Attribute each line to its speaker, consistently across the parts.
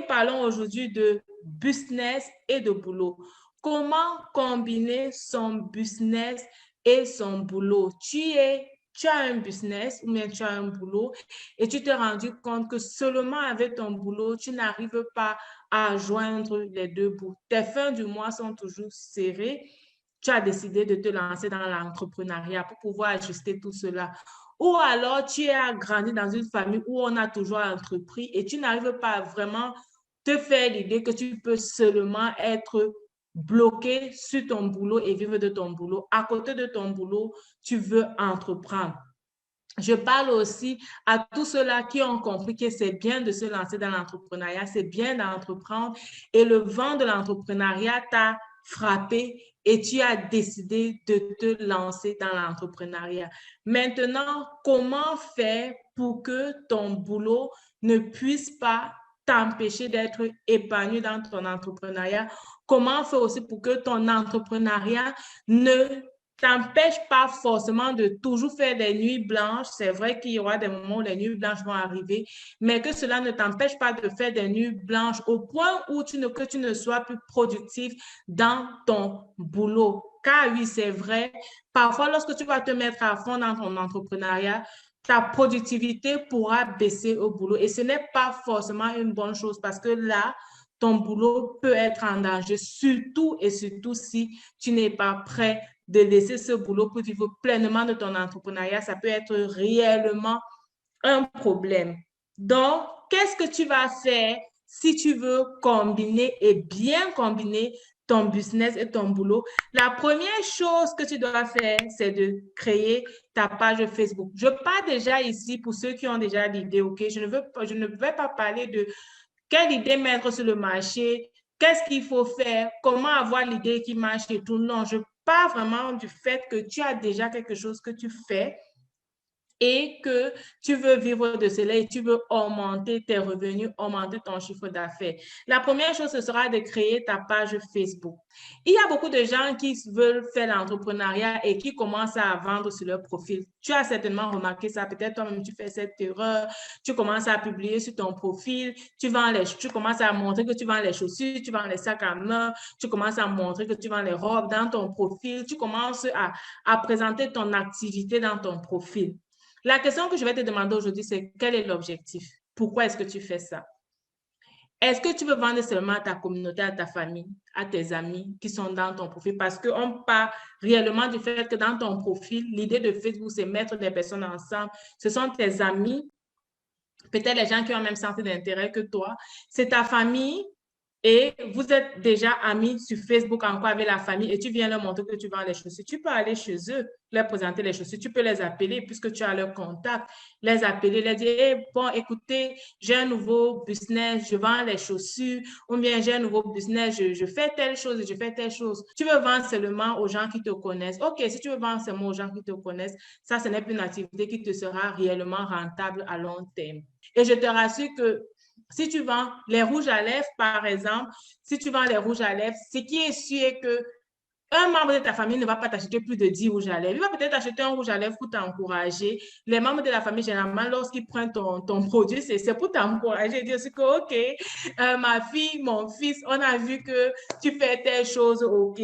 Speaker 1: parlons aujourd'hui de business et de boulot. Comment combiner son business et son boulot? Tu as un business ou bien tu as un boulot et tu t'es rendu compte que seulement avec ton boulot, tu n'arrives pas à joindre les deux bouts. Tes fins du mois sont toujours serrées. Tu as décidé de te lancer dans l'entrepreneuriat pour pouvoir ajuster tout cela. Ou alors, tu as grandi dans une famille où on a toujours entrepris et tu n'arrives pas à vraiment te faire l'idée que tu peux seulement être bloqué sur ton boulot et vivre de ton boulot. À côté de ton boulot, tu veux entreprendre. Je parle aussi à tous ceux-là qui ont compris que c'est bien de se lancer dans l'entrepreneuriat, c'est bien d'entreprendre et le vent de l'entrepreneuriat t'a frappé et tu as décidé de te lancer dans l'entrepreneuriat. Maintenant, comment faire pour que ton boulot ne puisse pas t'empêcher d'être épanoui dans ton entrepreneuriat? Comment faire aussi pour que ton entrepreneuriat ne t'empêche pas forcément de toujours faire des nuits blanches. C'est vrai qu'il y aura des moments où les nuits blanches vont arriver, mais que cela ne t'empêche pas de faire des nuits blanches au point où que tu ne sois plus productif dans ton boulot. Car oui, c'est vrai, parfois lorsque tu vas te mettre à fond dans ton entrepreneuriat, ta productivité pourra baisser au boulot et ce n'est pas forcément une bonne chose parce que là, ton boulot peut être en danger, surtout et surtout si tu n'es pas prêt de laisser ce boulot pour vivre pleinement de ton entrepreneuriat. Ça peut être réellement un problème. Donc, qu'est-ce que tu vas faire si tu veux combiner et bien combiner ton business et ton boulot? La première chose que tu dois faire, c'est de créer ta page Facebook. Je parle déjà ici pour ceux qui ont déjà l'idée, OK? Je ne vais pas parler de quelle idée mettre sur le marché, qu'est-ce qu'il faut faire, comment avoir l'idée qui marche et tout. Non, je parle vraiment du fait que tu as déjà quelque chose que tu fais et que tu veux vivre de cela et tu veux augmenter tes revenus, augmenter ton chiffre d'affaires. La première chose, ce sera de créer ta page Facebook. Il y a beaucoup de gens qui veulent faire l'entrepreneuriat et qui commencent à vendre sur leur profil. Tu as certainement remarqué ça, peut-être toi-même tu fais cette erreur, tu commences à publier sur ton profil, tu commences à montrer que tu vends les chaussures, tu vends les sacs à main, tu commences à montrer que tu vends les robes dans ton profil, tu commences à présenter ton activité dans ton profil. La question que je vais te demander aujourd'hui, c'est quel est l'objectif? Pourquoi est-ce que tu fais ça? Est-ce que tu veux vendre seulement à ta communauté, à ta famille, à tes amis qui sont dans ton profil? Parce qu'on parle réellement du fait que dans ton profil, l'idée de Facebook, c'est mettre des personnes ensemble. Ce sont tes amis, peut-être les gens qui ont le même centre d'intérêt que toi. C'est ta famille et vous êtes déjà amis sur Facebook encore avec la famille et tu viens leur montrer que tu vends les chaussures. Tu peux aller chez eux, leur présenter les chaussures. Tu peux les appeler puisque tu as leur contact. Les appeler, les dire, hey, bon, écoutez, j'ai un nouveau business, je vends les chaussures ou bien j'ai un nouveau business, je fais telle chose et je fais telle chose. Tu veux vendre seulement aux gens qui te connaissent. OK, si tu veux vendre seulement aux gens qui te connaissent, ça, ce n'est plus une activité qui te sera réellement rentable à long terme. Et je te rassure que si tu vends les rouges à lèvres, par exemple, si tu vends les rouges à lèvres, ce qui est sûr est que un membre de ta famille ne va pas t'acheter plus de 10 rouges à lèvres. Il va peut-être acheter un rouge à lèvres pour t'encourager. Les membres de la famille, généralement, lorsqu'ils prennent ton produit, c'est pour t'encourager. Dire que, OK, ma fille, mon fils, on a vu que tu fais telle chose, OK.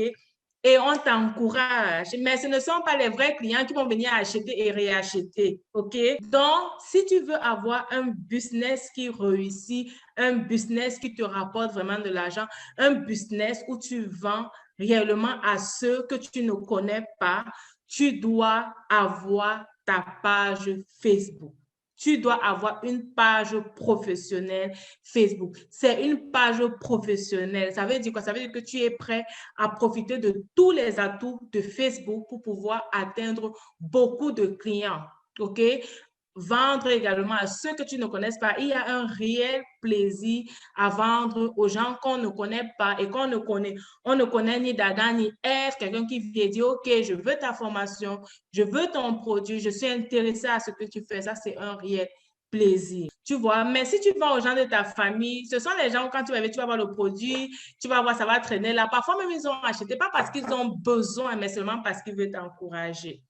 Speaker 1: Et on t'encourage. Mais ce ne sont pas les vrais clients qui vont venir acheter et réacheter. OK? Donc, si tu veux avoir un business qui réussit, un business qui te rapporte vraiment de l'argent, un business où tu vends réellement à ceux que tu ne connais pas, tu dois avoir ta page Facebook. Tu dois avoir une page professionnelle Facebook. C'est une page professionnelle. Ça veut dire quoi? Ça veut dire que tu es prêt à profiter de tous les atouts de Facebook pour pouvoir atteindre beaucoup de clients. OK? Vendre également à ceux que tu ne connais pas. Il y a un réel plaisir à vendre aux gens qu'on ne connaît pas et qu'on ne connaît. On ne connaît ni d'Adam ni Ève, quelqu'un qui vient dire, OK, je veux ta formation, je veux ton produit, je suis intéressé à ce que tu fais. Ça, c'est un réel plaisir. Tu vois, mais si tu vends aux gens de ta famille, ce sont les gens, quand tu vas voir le produit, tu vas voir, ça va traîner là. Parfois même, ils ont acheté, pas parce qu'ils ont besoin, mais seulement parce qu'ils veulent t'encourager.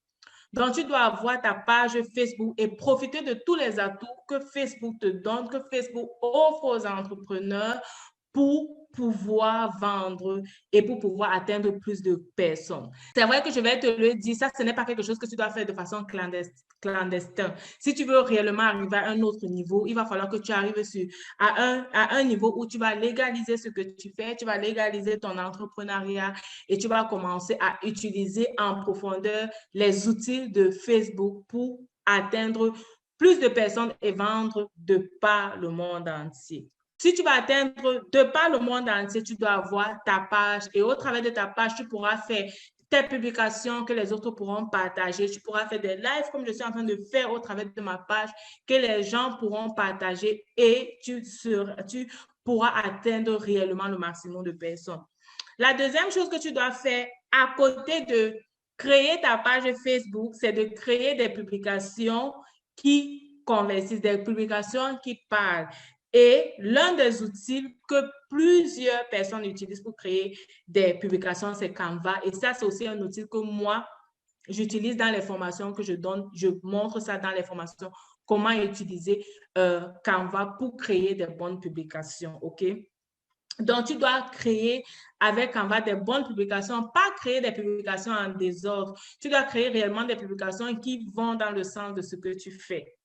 Speaker 1: Donc, tu dois avoir ta page Facebook et profiter de tous les atouts que Facebook te donne, que Facebook offre aux entrepreneurs pour pouvoir vendre et pour pouvoir atteindre plus de personnes. C'est vrai que je vais te le dire, ça, ce n'est pas quelque chose que tu dois faire de façon clandestine. Si tu veux réellement arriver à un autre niveau, il va falloir que tu arrives à un niveau où tu vas légaliser ce que tu fais, tu vas légaliser ton entrepreneuriat et tu vas commencer à utiliser en profondeur les outils de Facebook pour atteindre plus de personnes et vendre de par le monde entier. Si tu vas atteindre de par le monde entier, tu dois avoir ta page et au travers de ta page, tu pourras faire tes publications que les autres pourront partager. Tu pourras faire des lives comme je suis en train de faire au travers de ma page que les gens pourront partager et tu pourras atteindre réellement le maximum de personnes. La deuxième chose que tu dois faire à côté de créer ta page Facebook, c'est de créer des publications qui convertissent, des publications qui parlent. Et l'un des outils que plusieurs personnes utilisent pour créer des publications, c'est Canva. Et ça, c'est aussi un outil que moi, j'utilise dans les formations que je donne. Je montre ça dans les formations, comment utiliser Canva pour créer des bonnes publications, OK? Donc, tu dois créer avec Canva des bonnes publications, pas créer des publications en désordre. Tu dois créer réellement des publications qui vont dans le sens de ce que tu fais.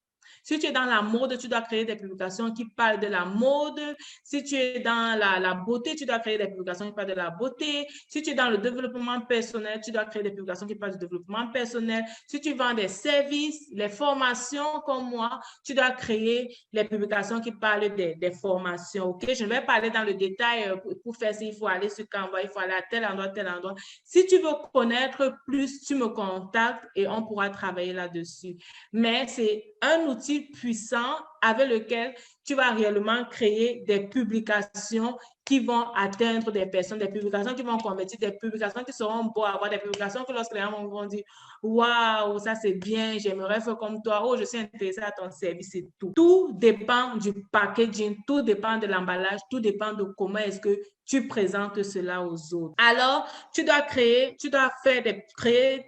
Speaker 1: Si tu es dans la mode, tu dois créer des publications qui parlent de la mode. Si tu es dans la beauté, tu dois créer des publications qui parlent de la beauté. Si tu es dans le développement personnel, tu dois créer des publications qui parlent du développement personnel. Si tu vends des services, les formations comme moi, tu dois créer les publications qui parlent des formations. OK? Je vais parler dans le détail pour faire ça. Il faut aller sur Canva, il faut aller à tel endroit, tel endroit. Si tu veux connaître plus, tu me contactes et on pourra travailler là-dessus. Mais c'est un outil puissant avec lequel tu vas réellement créer des publications qui vont atteindre des personnes, des publications qui vont convertir, des publications qui seront beaux à voir, des publications que lorsque les gens vont dire « Waouh, ça c'est bien, j'aimerais faire comme toi, oh, je suis intéressée à ton service et tout ». Tout dépend du packaging, tout dépend de l'emballage, tout dépend de comment est-ce que tu présentes cela aux autres. Alors, tu dois créer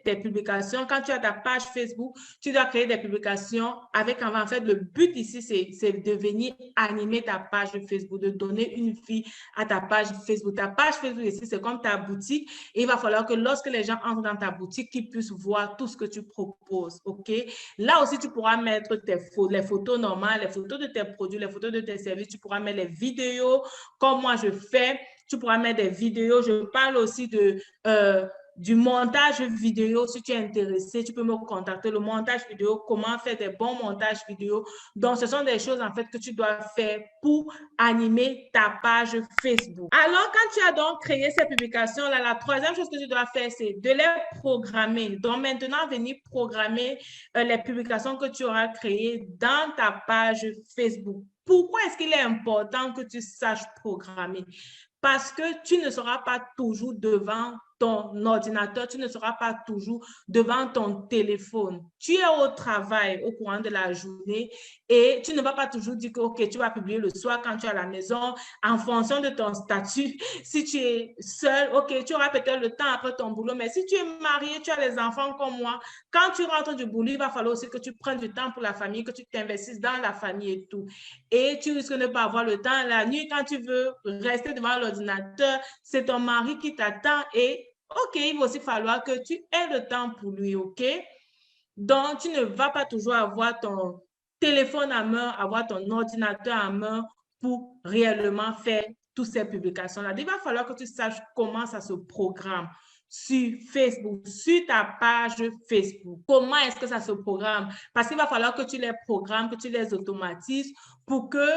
Speaker 1: des publications. Quand tu as ta page Facebook, tu dois créer des publications avec, en fait, le but ici, c'est de venir animer ta page Facebook, de donner une vie à ta page Facebook. Ta page Facebook ici, c'est comme ta boutique. Et il va falloir que lorsque les gens entrent dans ta boutique, qu'ils puissent voir tout ce que tu proposes, OK? Là aussi, tu pourras mettre les photos normales, les photos de tes produits, les photos de tes services. Tu pourras mettre les vidéos, comme moi je fais. Tu pourras mettre des vidéos. Je parle aussi du montage vidéo. Si tu es intéressé, tu peux me contacter. Le montage vidéo, comment faire des bons montages vidéo. Donc, ce sont des choses, en fait, que tu dois faire pour animer ta page Facebook. Alors, quand tu as donc créé ces publications-là, la troisième chose que tu dois faire, c'est de les programmer. Donc, maintenant, venir programmer les publications que tu auras créées dans ta page Facebook. Pourquoi est-ce qu'il est important que tu saches programmer? Parce que tu ne seras pas toujours devant ton ordinateur, tu ne seras pas toujours devant ton téléphone. Tu es au travail au courant de la journée et tu ne vas pas toujours dire que ok, tu vas publier le soir quand tu es à la maison en fonction de ton statut. Si tu es seul, ok, tu auras peut-être le temps après ton boulot, mais si tu es marié, tu as les enfants comme moi, quand tu rentres du boulot, il va falloir aussi que tu prennes du temps pour la famille, que tu t'investisses dans la famille et tout. Et tu risques de ne pas avoir le temps. La nuit, quand tu veux rester devant l'ordinateur, c'est ton mari qui t'attend et OK, il va aussi falloir que tu aies le temps pour lui, OK? Donc, tu ne vas pas toujours avoir ton téléphone à main, avoir ton ordinateur à main pour réellement faire toutes ces publications-là. Il va falloir que tu saches comment ça se programme sur Facebook, sur ta page Facebook. Comment est-ce que ça se programme? Parce qu'il va falloir que tu les programmes, que tu les automatises pour que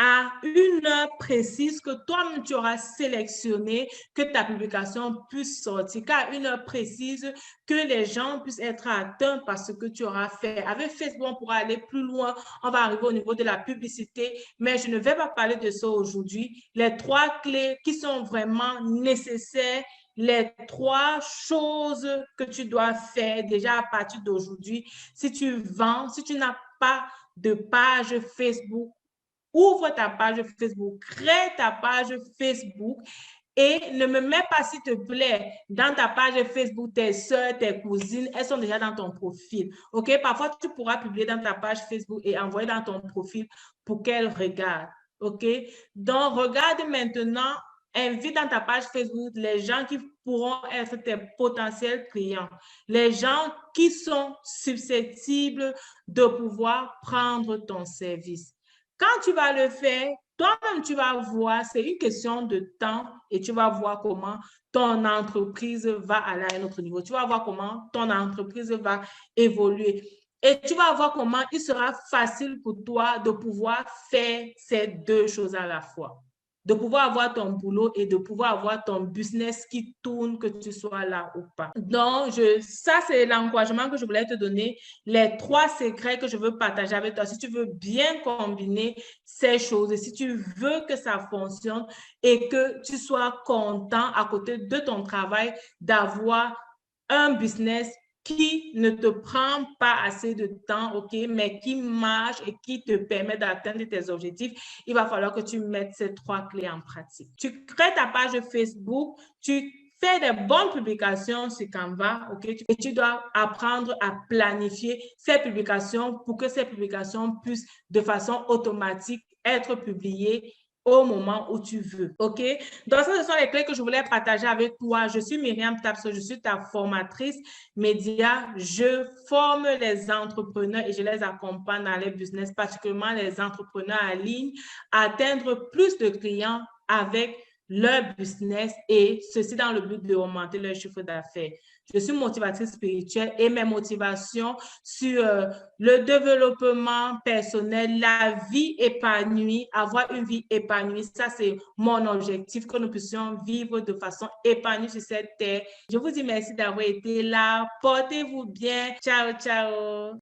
Speaker 1: à une heure précise que toi-même tu auras sélectionné que ta publication puisse sortir, qu'à une heure précise que les gens puissent être atteints par ce que tu auras fait. Avec Facebook, on pourra aller plus loin, on va arriver au niveau de la publicité, mais je ne vais pas parler de ça aujourd'hui. Les trois clés qui sont vraiment nécessaires, les trois choses que tu dois faire déjà à partir d'aujourd'hui. Si tu vends, si tu n'as pas de page Facebook, ouvre ta page Facebook, crée ta page Facebook Et ne me mets pas, s'il te plaît, dans ta page Facebook, tes soeurs, tes cousines, elles sont déjà dans ton profil. OK? Parfois, tu pourras publier dans ta page Facebook et envoyer dans ton profil pour qu'elles regardent. OK? Donc, regarde maintenant, invite dans ta page Facebook les gens qui pourront être tes potentiels clients, les gens qui sont susceptibles de pouvoir prendre ton service. Quand tu vas le faire, toi-même, tu vas voir, c'est une question de temps et tu vas voir comment ton entreprise va aller à un autre niveau. Tu vas voir comment ton entreprise va évoluer. Et tu vas voir comment il sera facile pour toi de pouvoir faire ces deux choses à la fois. De pouvoir avoir ton boulot et de pouvoir avoir ton business qui tourne, que tu sois là ou pas. Donc, ça, c'est l'encouragement que je voulais te donner. Les 3 secrets que je veux partager avec toi. Si tu veux bien combiner ces choses et si tu veux que ça fonctionne et que tu sois content à côté de ton travail d'avoir un business qui ne te prend pas assez de temps, OK, mais qui marche et qui te permet d'atteindre tes objectifs, il va falloir que tu mettes ces 3 clés en pratique. Tu crées ta page Facebook, tu fais des bonnes publications sur Canva, OK, et tu dois apprendre à planifier ces publications pour que ces publications puissent de façon automatique être publiées au moment où tu veux, OK? Donc, ça, ce sont les clés que je voulais partager avec toi. Je suis Myriam Tapso, je suis ta formatrice média. Je forme les entrepreneurs et je les accompagne dans les business, particulièrement les entrepreneurs en ligne, à atteindre plus de clients avec leur business et ceci dans le but de augmenter leur chiffre d'affaires. Je suis motivatrice spirituelle et mes motivations sur le développement personnel, la vie épanouie, avoir une vie épanouie. Ça, c'est mon objectif, que nous puissions vivre de façon épanouie sur cette terre. Je vous dis merci d'avoir été là. Portez-vous bien. Ciao, ciao.